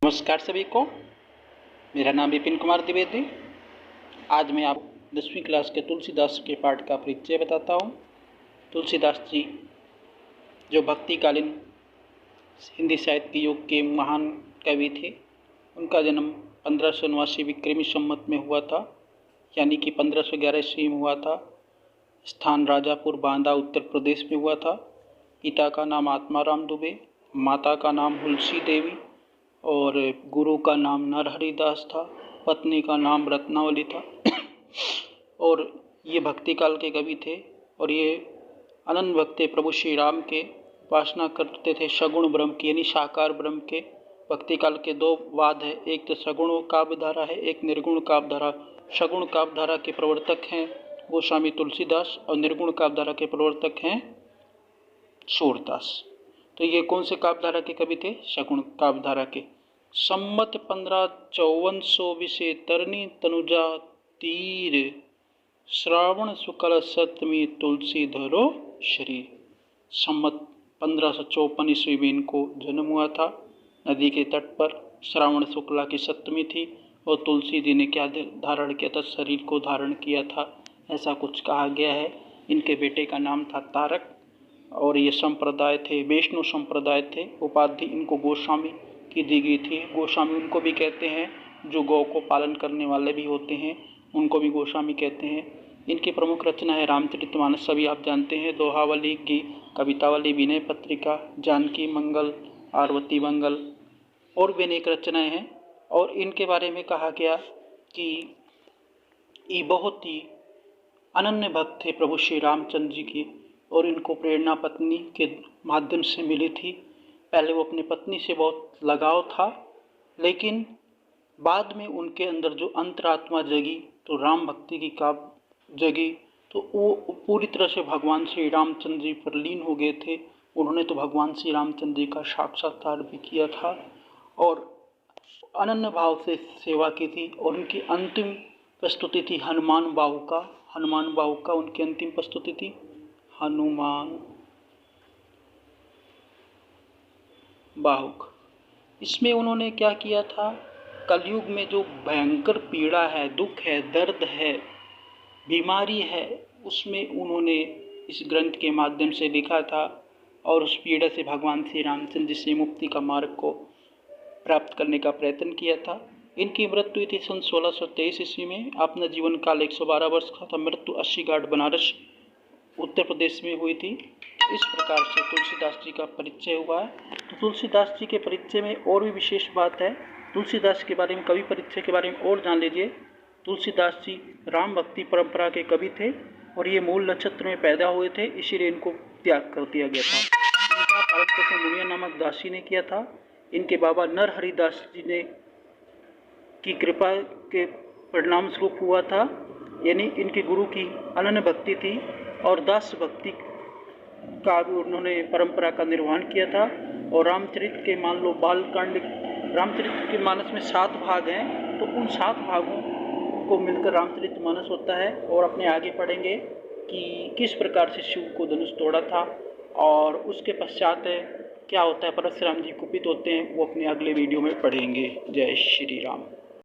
नमस्कार सभी को। मेरा नाम विपिन कुमार द्विवेदी। आज मैं आप 10वीं क्लास के तुलसीदास के पाठ का परिचय बताता हूँ। तुलसीदास जी जो भक्तिकालीन हिंदी साहित्य युग के महान कवि थे। उनका जन्म 1589 विक्रमी संवत में हुआ था, यानी कि 1511 ईस्वी में हुआ था। स्थान राजापुर बांदा उत्तर प्रदेश में हुआ था। पिता का नाम आत्माराम दुबे, माता का नाम हुलसी देवी और गुरु का नाम नरहरिदास था। पत्नी का नाम रत्नावली था। और ये भक्ति काल के कवि थे और ये अनन्य भक्त प्रभु श्री राम के उपासना करते थे, सगुण ब्रह्म की यानी साकार ब्रह्म के। भक्ति काल के दो वाद है, एक तो सगुण काव्यधारा है, एक निर्गुण काव्यधारा। सगुण काव्यधारा के प्रवर्तक हैं गोस्वामी तुलसीदास और निर्गुण काव्यधारा के प्रवर्तक हैं सूरदास। तो ये कौन से काव्यधारा के कवि थे? सगुण काव्यधारा के। सम्मत 1554 विषे तरनी तनुजा तीर, श्रावण शुक्ल सप्तमी तुलसी धरो शरीर। सम्मत 1554 ईस्वी में इनको जन्म हुआ था। नदी के तट पर श्रावण शुक्ला की सप्तमी थी और तुलसी जी ने क्या धारण किया था? शरीर को धारण किया था, ऐसा कुछ कहा गया है। इनके बेटे का नाम था तारक और ये संप्रदाय थे, वैष्णव संप्रदाय थे। उपाधि इनको गोस्वामी की दी गई थी। गोस्वामी उनको भी कहते हैं जो गौ को पालन करने वाले भी होते हैं, उनको भी गोस्वामी कहते हैं। इनकी प्रमुख रचना है रामचरितमानस, सभी आप जानते हैं। दोहावली, कवितावली, विनय पत्रिका, जानकी मंगल, आरवती मंगल और भी अनेक रचनाएँ हैं। और इनके बारे में कहा गया कि ये बहुत ही अनन्य भक्त थे प्रभु श्री रामचंद्र जी की और इनको प्रेरणा पत्नी के माध्यम से मिली थी। पहले वो अपनी पत्नी से बहुत लगाव था, लेकिन बाद में उनके अंदर जो अंतरात्मा जगी तो राम भक्ति की काव जगी, तो वो पूरी तरह से भगवान श्री रामचंद्र जी पर लीन हो गए थे। उन्होंने तो भगवान श्री रामचंद्र जी का साक्षात्कार भी किया था और अनन्य भाव से सेवा की थी। और उनकी अंतिम प्रस्तुति थी हनुमान बाहुका। हनुमान बाहुका उनकी अंतिम प्रस्तुति थी। हनुमान बाहुक। इसमें उन्होंने क्या किया था? कलयुग में जो भयंकर पीड़ा है, दुख है, दर्द है, बीमारी है, उसमें उन्होंने इस ग्रंथ के माध्यम से लिखा था और उस पीड़ा से भगवान श्री रामचंद्र जी से मुक्ति का मार्ग को प्राप्त करने का प्रयत्न किया था। इनकी मृत्यु हुई थी सन 1623 ईस्वी में। अपना जीवन काल 112 वर्ष का था। मृत्यु 80 घाट बनारस उत्तर प्रदेश में हुई थी। इस प्रकार से तुलसीदास जी का परिचय हुआ है। तो तुलसीदास जी के परिचय में और भी विशेष बात है। तुलसीदास के बारे में, कवि परिचय के बारे में और जान लीजिए। तुलसीदास जी राम भक्ति परंपरा के कवि थे और ये मूल नक्षत्र में पैदा हुए थे, इसीलिए इनको त्याग कर दिया गया था। इनका पालन पोषण मुनिया नामक दासी ने किया था। इनके बाबा नरहरिदास जी ने की कृपा के परिणाम स्वरूप हुआ था, यानी इनके गुरु की अनन्य भक्ति थी और दास भक्ति का भी उन्होंने परंपरा का निर्वहन किया था। और रामचरित के मान लो बालकांड, रामचरित के मानस में 7 भाग हैं, तो उन 7 भागों को मिलकर रामचरित मानस होता है। और अपने आगे पढ़ेंगे कि किस प्रकार से शिव को धनुष तोड़ा था और उसके पश्चात क्या होता है, परशुराम जी कुपित होते हैं, वो अपने अगले वीडियो में पढ़ेंगे। जय श्री राम।